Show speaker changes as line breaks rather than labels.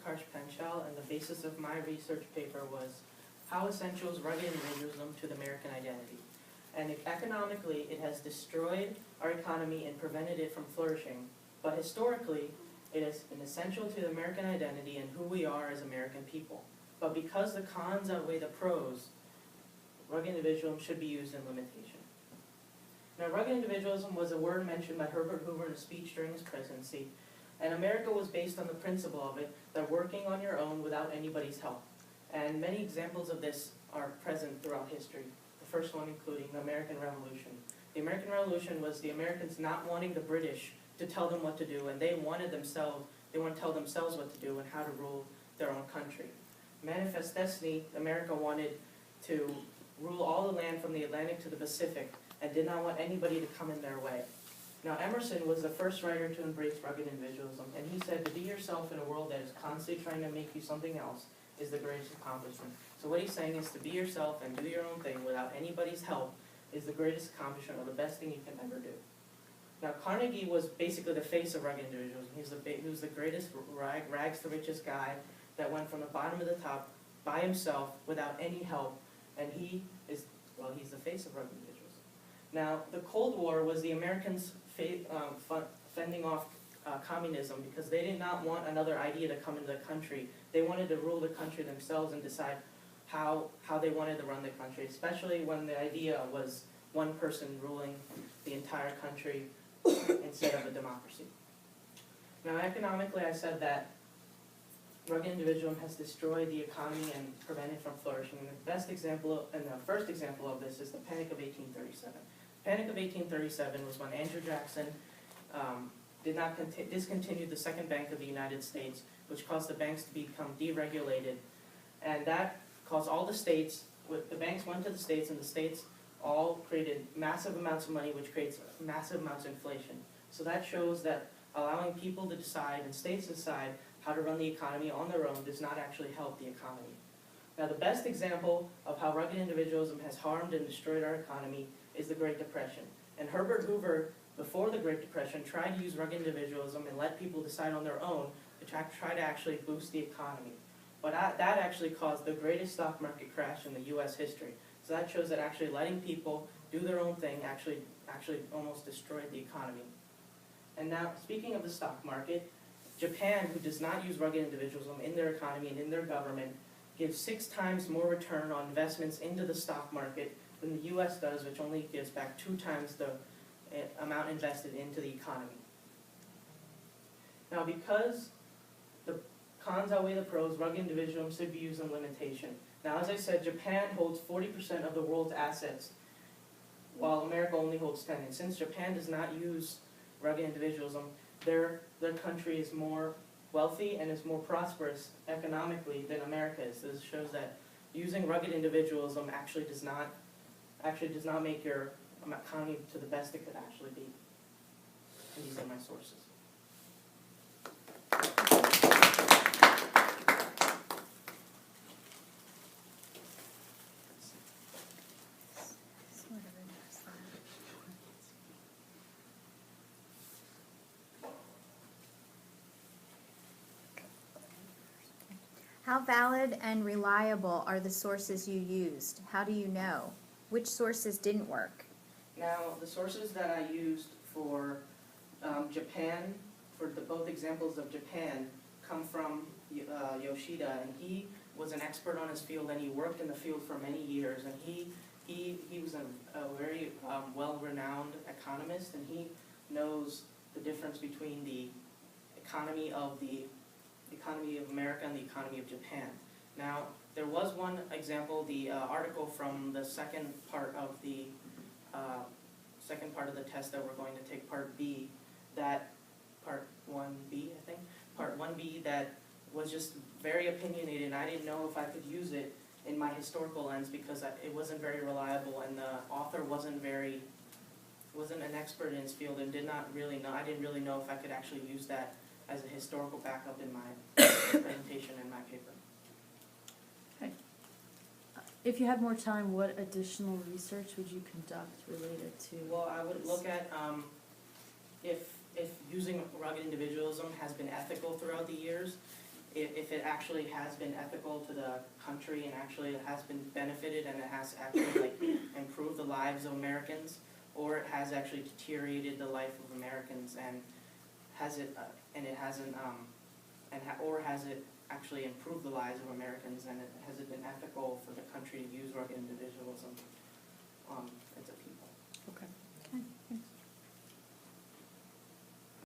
Karsh Panchal, and the basis of my research paper was How Essential is Rugged Individualism to the American Identity? And economically, it has destroyed our economy and prevented it from flourishing. But historically, it has been essential to the American identity and who we are as American people. But because the cons outweigh the pros, rugged individualism should be used in limitation. Now, rugged individualism was a word mentioned by Herbert Hoover in a speech during his presidency, and America was based on the principle of it, that working on your own without anybody's help. And many examples of this are present throughout history. The first one including the American Revolution. The American Revolution was the Americans not wanting the British to tell them what to do, and they wanted to tell themselves what to do and how to rule their own country. Manifest Destiny, America wanted to rule all the land from the Atlantic to the Pacific and did not want anybody to come in their way. Now, Emerson was the first writer to embrace rugged individualism, and he said to be yourself in a world that is constantly trying to make you something else is the greatest accomplishment. So what he's saying is to be yourself and do your own thing without anybody's help is the greatest accomplishment or the best thing you can ever do. Now, Carnegie was basically the face of rugged individualism. He was the greatest rags to riches guy that went from the bottom to the top by himself without any help, and he's the face of rugged individualism. Now, the Cold War was the Americans fending off communism because they did not want another idea to come into the country. They wanted to rule the country themselves and decide how they wanted to run the country, especially when the idea was one person ruling the entire country instead of a democracy. Now, economically, I said that rugged individualism has destroyed the economy and prevented it from flourishing. And the first example of this is the Panic of 1837. Panic of 1837 was when Andrew Jackson discontinued the Second Bank of the United States, which caused the banks to become deregulated, and that caused all the states, the banks went to the states, and the states all created massive amounts of money, which creates massive amounts of inflation. So that shows that allowing people to decide and states to decide how to run the economy on their own does not actually help the economy. Now, the best example of how rugged individualism has harmed and destroyed our economy is the Great Depression. And Herbert Hoover, before the Great Depression, tried to use rugged individualism and let people decide on their own to try to actually boost the economy. But that actually caused the greatest stock market crash in the U.S. history. So that shows that actually letting people do their own thing actually almost destroyed the economy. And now, speaking of the stock market, Japan, who does not use rugged individualism in their economy and in their government, gives 6 times more return on investments into the stock market than the U.S. does, which only gives back 2 times the amount invested into the economy. Now, because the cons outweigh the pros, rugged individualism should be used in limitation. Now, as I said, Japan holds 40% of the world's assets, while America only holds 10%. And since Japan does not use rugged individualism, their country is more wealthy and is more prosperous economically than America is. This shows that using rugged individualism actually does not make your economy to the best it could actually be. And these are my sources.
How valid and reliable are the sources you used? How do you know? Which sources didn't work?
Now, the sources that I used for Japan, for both examples of Japan, come from Yoshida, and he was an expert on his field, and he worked in the field for many years, and he was a very well-renowned economist, and he knows the difference between the economy of America and the economy of Japan. Now, there was one example, the article from the second part of the test that we're going to take, part 1B, that was just very opinionated, and I didn't know if I could use it in my historical lens because it wasn't very reliable, and the author wasn't an expert in his field and did not really know. I didn't really know if I could actually use that as a historical backup in my presentation in my paper.
Okay. If you had more time, what additional research would you conduct related to?
Well, I would look at if using rugged individualism has been ethical throughout the years, if it actually has been ethical to the country and actually it has been benefited and it has actually like improved the lives of Americans, or it has actually deteriorated the life of Americans, and has it and it hasn't or has it actually improved the lives of Americans, and has it been ethical for the country to use rugged individualism